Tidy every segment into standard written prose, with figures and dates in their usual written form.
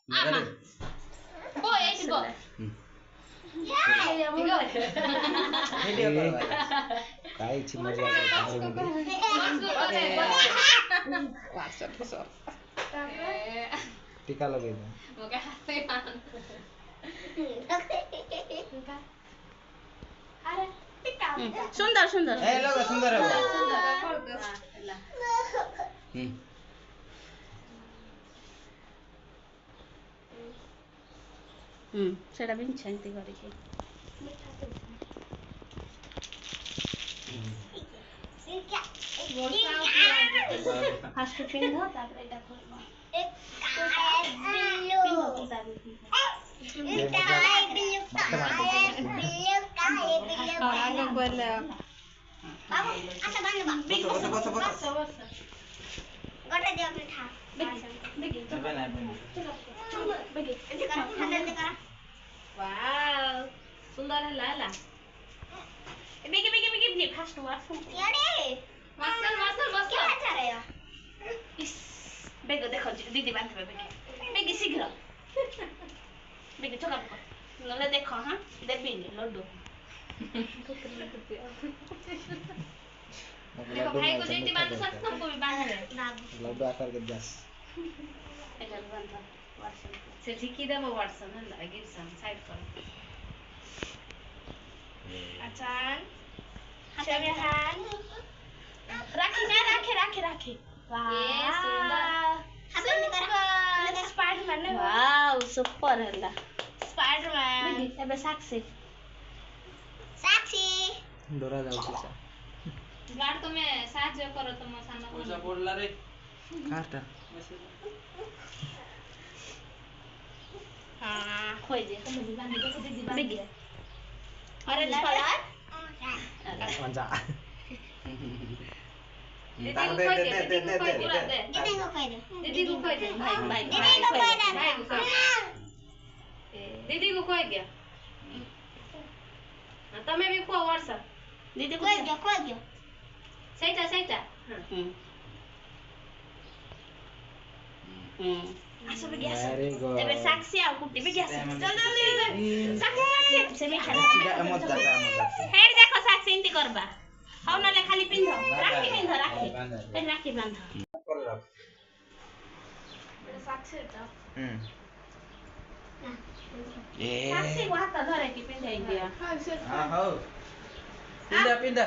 Aha. Go, eight go. Video काय ची मजा टीका लगे ओके हाथे मान अरे टीका सुंदर सुंदर ए लोग सुंदर है सेटा भी छांती करे के फास्ट पिन हो तापर एटा खोलबा एक आगे बोले अच्छा बस गटे दे अपने ठा बेगी वाओ सुंदर है लाला बेगी बेगी बेगी बेगी फास्ट वाश यारे मसल क्या अच्छा रे इस बेगो देखो दीदी बांधबे बेगी बेगी शीघ्र बेगी चला को नले देखो हां देबिनी लड्डू देखो भाई को दीदी बांध सकते हो भी बांध रहे लड्डू आकार के दस एकर बांध वाटसन से ठीक ही देबो वाटसन है गिब्सन साइड कर अचान हाथ में हाथ राखी ना राखे वाह ये सुंदर हाथ में करा स्पाइडरमैन ने वाओ सुपर हल्ला स्पाइडरमैन एबे साक्षी डोरा जाऊ सा गाड़ तो मैं साहाଯ୍य करो तो म सानो पैसा पडला रे काटा हां खोइ दे बेगी अरे कलर मजा दीदी को खोइ दे दीदी को खोइ गया तमे भी खो वर्षा दीदी को खोइ गया सैटा आसो भी गया तबे साक्षी आ कुटी भी गया चल साक्षी से भी खेला मत जाता हेड देखो साक्षी इंती करबा हाउ नले खाली पिंध राखी फिर राखी बांध साक्षी त ए साक्षी को हाथ धरे की पिंधाई दिया हां हो पिंदा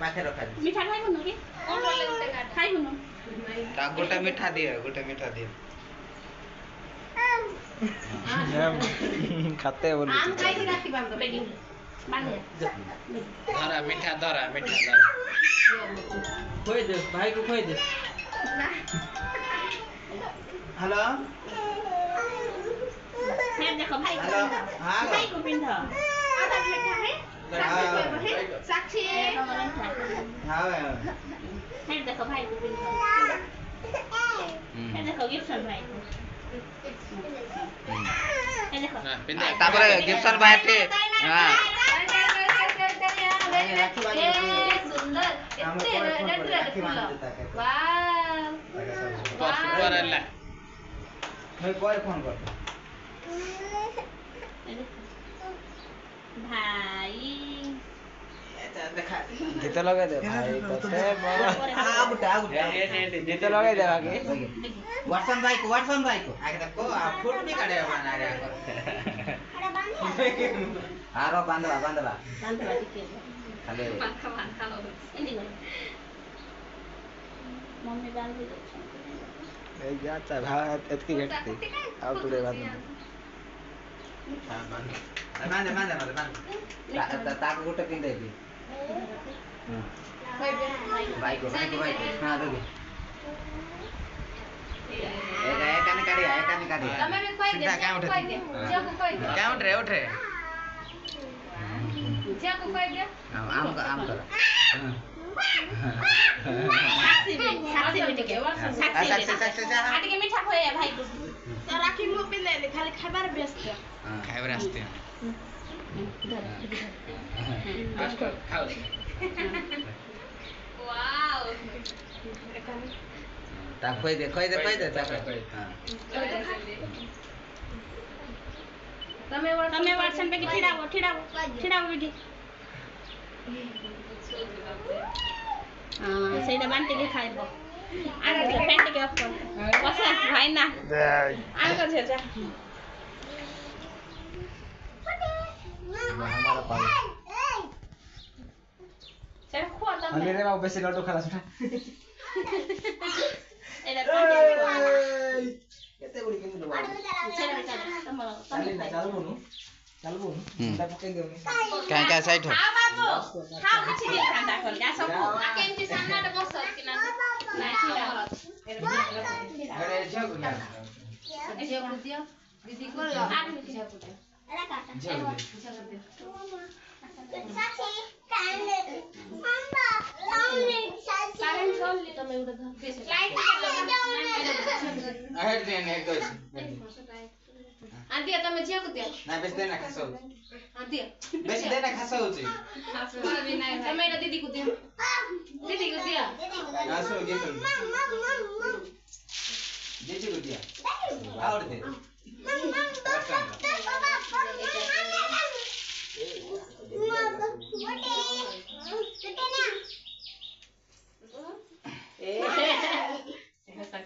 पाखे रखा मीठा खाइ बनु के ओटले उते काट खाइ बनु ता गोटा मीठा दिए खाते बोलू आम खाइ के राखी बांध बेगी बांध धरा मीठा खोइ दे भाई को खोइ दे हेलो हे देखो भाई को हां भाई को पिंध आधा मीठा है साक्षी हां हे देखो भाई को पिंध हे देखो गिफ्ट भाई को हे देखो हां पिंदा तापर गिफ्ट बाटे हां सुंदर कितने रेड फूल वाह सुपर हल्ला मैं कोई फोन कर भाई देखा गीत लगा दे भाई तो से बुटा गीत लगा दे आगे वाटसन भाई को आगे देखो आप फोटो भी काढ़े बना रे आरो बांधवा ठीक है खाली बांधा इंदी मम्मी बांध दे ए जाता भात इतकी घटती आओ तुरे बांध ताको गोटे पिन दे भाई को हां दे एकाने काढी तमे भी खोइ दे जे को खोइ दे क्या उठ रे जे को खोइ दे आम कर साक्षी बेटी के आटे के मीठा खोए भाई को तो राखी मु पे ले खाली खाइबार व्यस्त खाइबार आस्ते खाओ वाओ ता खोइ दे ता हां तमे वाटसन पे ठिडाओ बिठी हां सेटा बांटे के खाइबो आगे से पेंट के ऑफ कर बस भाई ना आगे से जा हमारा पाल चल खो तमे हमें रे बाबू बेसी लड्डू खाला सुना एला बांटे केते गुडी केमि लो चल चालू बोनु ता पके देउ काय काय साइड हो खाओ किछि दिन खांदा कर जा सब केमति सामना त बस कि ना नाही ठिडाओ अरे झो गुना दीदी को लो आगे में झो कुछ एला काटा झो साथी काने मम्मा सारे छोड़ ले तो मैं उधर लाइट अहेड देने एक दोस आंटी तमे झिया को दियो ना बेस देना खासो आंटी बेस देना खासो होची तमे एटा दीदी को दियो ना सो जे कर जे को दिया आवड़ दे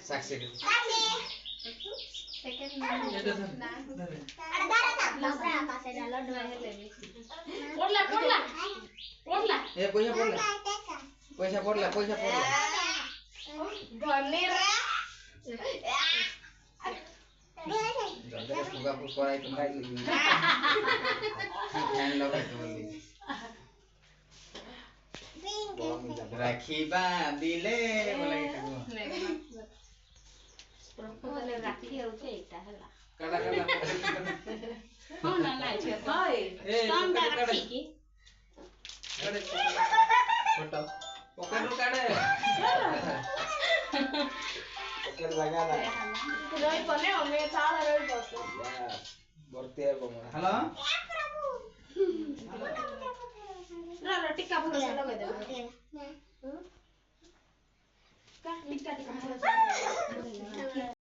साक्षी सेकंड ओडला ए पैसा पड़ला जल्दी फुगा कराई तो खाई ली फैन लगा तो बोली राखी बांधिले बोला के प्रपोजल राखी होचे एकटा हला काला हो ना ना छे होय स्टोन दा राखी की काढे फोटो पकड़ काढे पकड़ लगा ला रोई पने हमें चाला रोई बसो बरते है बमरा हेलो रा टिक्का भरोसा लगा दे का टिक्का